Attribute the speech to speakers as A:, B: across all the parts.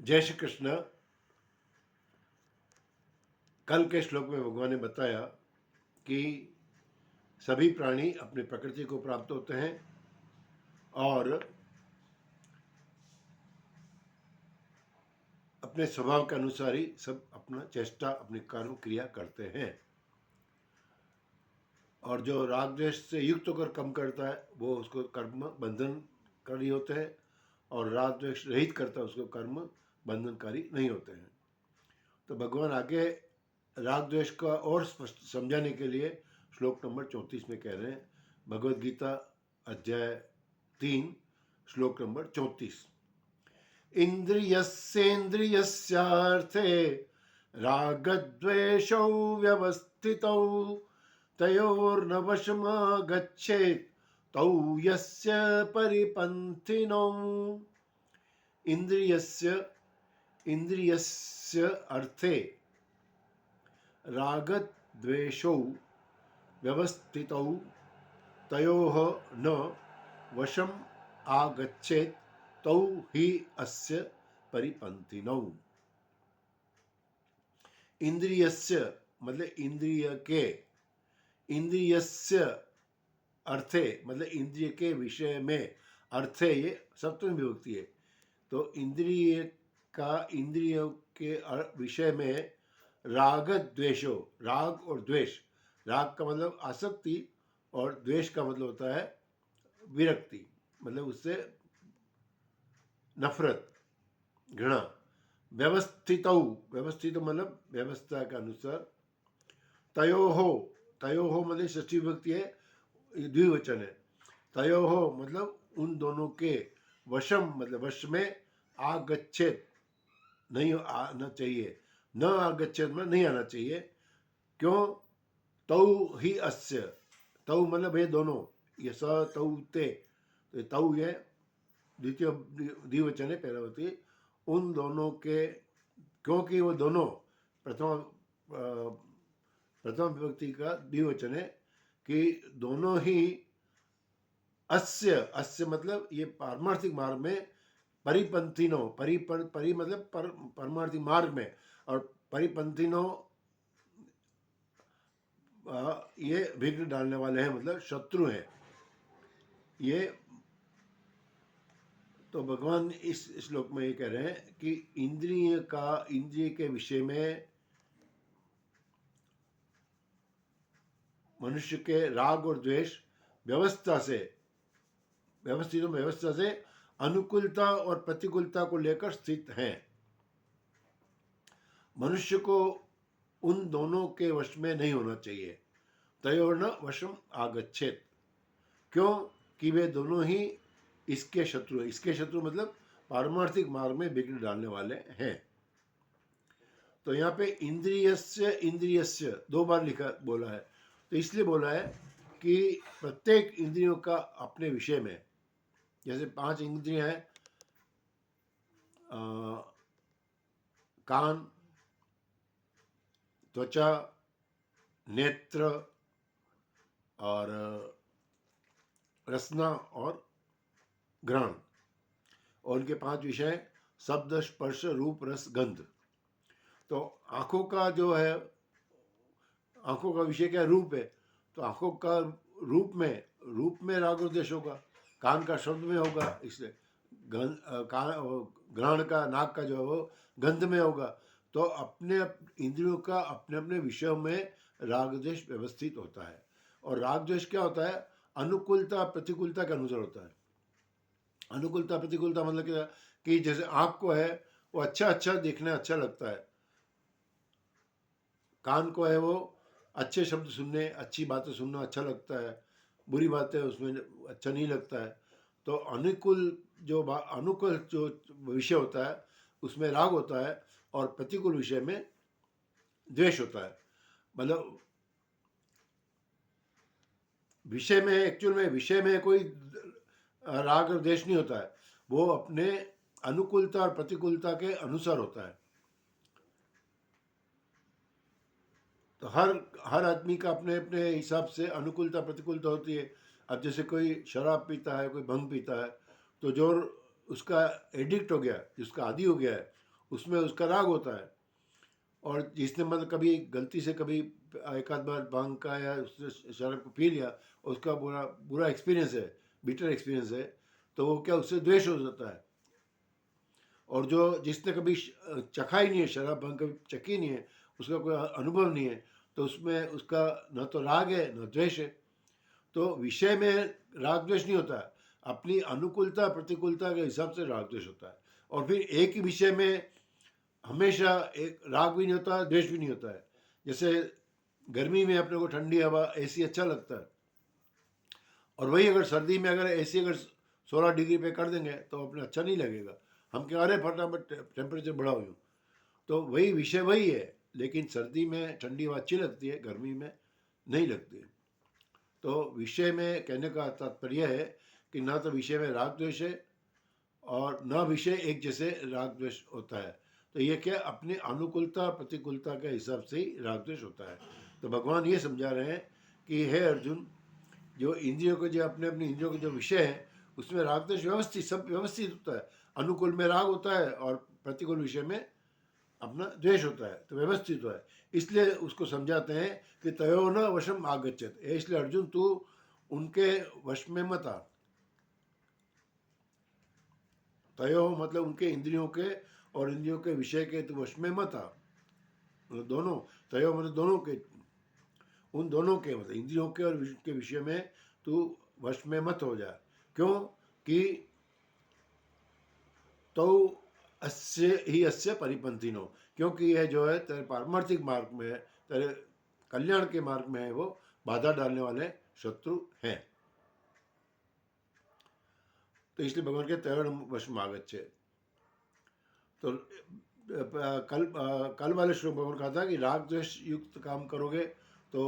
A: जय श्री कृष्ण। कल के श्लोक में भगवान ने बताया कि सभी प्राणी अपने प्रकृति को प्राप्त होते हैं और अपने स्वभाव के अनुसार ही सब अपना चेष्टा अपनी कर्म क्रिया करते हैं। और जो राग द्वेष से युक्त होकर कर्म करता है वो उसको कर्म बंधनकारी होते हैं, और राग द्वेष रहित करता है उसको कर्म बंधनकारी नहीं होते हैं। तो भगवान आगे राग द्वेष का और स्पष्ट समझाने के लिए श्लोक नंबर 34 में कह रहे हैं। भगवद गीता अध्याय 3 श्लोक नंबर 34। इंद्रियस्येन्द्रियस्यार्थे रागद्वेषौ व्यवस्थितौ तयोर्न वशमागच्छेत् तौ यस्य परिपन्थिनौ। इंद्रियस्य अर्थे रागद्वेषौ व्यवस्थितौ तयोः न वशम् आगच्छेत् तौ हि अस्य परिपन्थिनौ। इंद्रियस्य मतलब इंद्रिय के, इंद्रियस्य अर्थे मतलब इंद्रिय के विषय में, अर्थे ये सप्तमी विभक्ति है। तो इंद्रिय का इंद्रियों के विषय में राग द्वेषो, राग और द्वेष, राग का मतलब आसक्ति और द्वेष का मतलब होता है विरक्ति, मतलब उससे नफरत, घृणा। व्यवस्थित मतलब व्यवस्था के अनुसार। तयोहो, तयोहो मतलब षष्ठी विभक्ति है, द्विवचन है। तयोहो मतलब उन दोनों के, वशम मतलब वश में, आगच्छेत नहीं आना चाहिए, न आगच्छेत मतलब नहीं आना चाहिए। क्यों? तौ ही अस्य, तौ मतलब ये दोनों, ये स तौ ते, तो तौ ये द्वितीय द्विवचन है, पहला होती है उन दोनों के, क्योंकि वो दोनों प्रथम विभक्ति का द्विवचन है कि दोनों ही अस्य, अस्य मतलब ये पारमार्थिक मार्ग में परिपंथिनो, परि मतलब परमार्थिक मार्ग में, और परिपंथिनो ये विघ्न डालने वाले हैं, मतलब शत्रु हैं ये। तो भगवान इस श्लोक में ये कह रहे हैं कि इंद्रिय के विषय में मनुष्य के राग और द्वेष व्यवस्था से अनुकूलता और प्रतिकूलता को लेकर स्थित हैं। मनुष्य को उन दोनों के वश में नहीं होना चाहिए। तयोर्न वशम आगच्छेत, क्यों कि वे दोनों ही इसके शत्रु, इसके शत्रु मतलब पारमार्थिक मार्ग में विघ्न डालने वाले हैं। तो यहाँ पे इंद्रियस्य दो बार लिखा बोला है, तो इसलिए बोला है कि प्रत्येक इंद्रियों का अपने विषय में, जैसे 5 इंद्रियां हैं, कान, त्वचा, नेत्र और रसना और घ्राण, और उनके 5 विषय शब्द, स्पर्श, रूप, रस, गंध। तो आंखों का जो है, आंखों का विषय क्या? रूप है। तो आंखों का रूप में राग और द्वेष होगा। कान का शब्द में होगा, इसलिए घ्राण का, नाक का जो है वो गंध में होगा। तो अपने इंद्रियों का अपने अपने विषयों में राग द्वेष व्यवस्थित होता है। और राग द्वेष क्या होता है? अनुकूलता प्रतिकूलता के अनुसार होता है। अनुकूलता प्रतिकूलता मतलब क्या कि जैसे आंख को है वो अच्छा देखना अच्छा लगता है, कान को है वो अच्छे शब्द सुनने, अच्छी बातें सुनना अच्छा लगता है, बुरी बातें उसमें अच्छा नहीं लगता है। तो अनुकूल जो विषय होता है उसमें राग होता है, और प्रतिकूल विषय में द्वेष होता है। मतलब विषय में, एक्चुअल में विषय में कोई राग और द्वेष नहीं होता है, वो अपने अनुकूलता और प्रतिकूलता के अनुसार होता है। तो हर आदमी का अपने अपने हिसाब से अनुकूलता प्रतिकूलता होती है। अब जैसे कोई शराब पीता है, कोई भंग पीता है, तो जो उसका एडिक्ट हो गया, जिसका आदी हो गया है, उसमें उसका राग होता है। और जिसने मतलब कभी गलती से कभी एक आध बार भांग का या उसने शराब को पी लिया, उसका बुरा बुरा एक्सपीरियंस है, बिटर एक्सपीरियंस है, तो वो क्या, उससे द्वेष हो जाता है। और जो जिसने कभी चखा ही नहीं है, शराब भांग कभी चखी नहीं है, उसका कोई अनुभव नहीं है, तो उसमें उसका न तो राग है न द्वेष है। तो विषय में राग द्वेष नहीं होता है, अपनी अनुकूलता प्रतिकूलता के हिसाब से राग द्वेष होता है। और फिर एक ही विषय में हमेशा एक राग भी नहीं होता, द्वेष भी नहीं होता है। जैसे गर्मी में अपने को ठंडी हवा, एसी अच्छा लगता है, और वही अगर सर्दी में अगर एसी अगर 16 डिग्री पे कर देंगे तो अपने अच्छा नहीं लगेगा, हम कह रहे फटाफट टेम्परेचर बढ़ाओ यूँ। तो वही विषय वही है, लेकिन सर्दी में ठंडी हवा अच्छी लगती है, गर्मी में नहीं लगती है। तो विषय में कहने का तात्पर्य है कि ना तो विषय में राग द्वेष है और न विषय एक जैसे राग द्वेष होता है। तो ये क्या, अपनी अनुकूलता प्रतिकूलता के हिसाब से ही राग द्वेष होता है। तो भगवान ये समझा रहे हैं कि हे अर्जुन, जो इंद्रियों के जो अपने अपने इंद्रियों के जो विषय हैं, उसमें राग द्वेष व्यवस्थित, सब व्यवस्थित होता है। अनुकूल में राग होता है और प्रतिकूल विषय में अपना द्वेष होता है, तो व्यवस्थित है। इसलिए उसको समझाते हैं कि तयो न वशम आगच्छत, इसलिए अर्जुन तू उनके वश में मत आ। तयो मतलब उनके इंद्रियों के और इंद्रियों के विषय के तू वश में मत आ। मतलब दोनों, तयो मतलब दोनों के, उन दोनों के मतलब इंद्रियों के और के विषय में तू वश में मत हो जा। क्यों कि तो अस्य ही अस्य परिपंथिनो, क्योंकि यह जो है तेरे पारमार्थिक मार्ग में है, तेरे कल्याण के मार्ग में है, वो बाधा डालने वाले शत्रु हैं। तो इसलिए भगवान के तरण वश में आगच्छे। तो कल वाले श्लोक भगवान कहा था कि राग द्वेष युक्त काम करोगे तो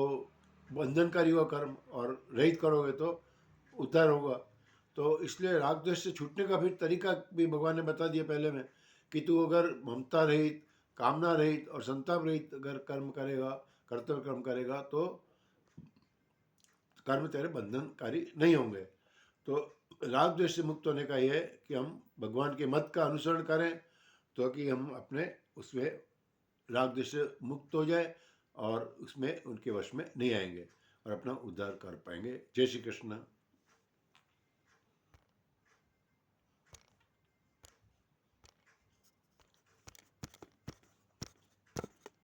A: बंधनकारी हुआ कर्म, और रहित करोगे तो उद्धार होगा। तो इसलिए राग द्वेष से छूटने का फिर तरीका भी भगवान ने बता दिया पहले में, कि तू अगर ममता रहित, कामना रहित और संताप रहित अगर कर्म करेगा, कर्तव्य कर्म करेगा, तो कर्म तेरे बंधनकारी नहीं होंगे। तो राग द्वेष से मुक्त होने का यह है कि हम भगवान के मत का अनुसरण करें, तो कि हम अपने उसमें राग द्वेष से मुक्त हो जाए और उसमें उनके वश में नहीं आएंगे और अपना उद्धार कर पाएंगे। जय श्री कृष्ण।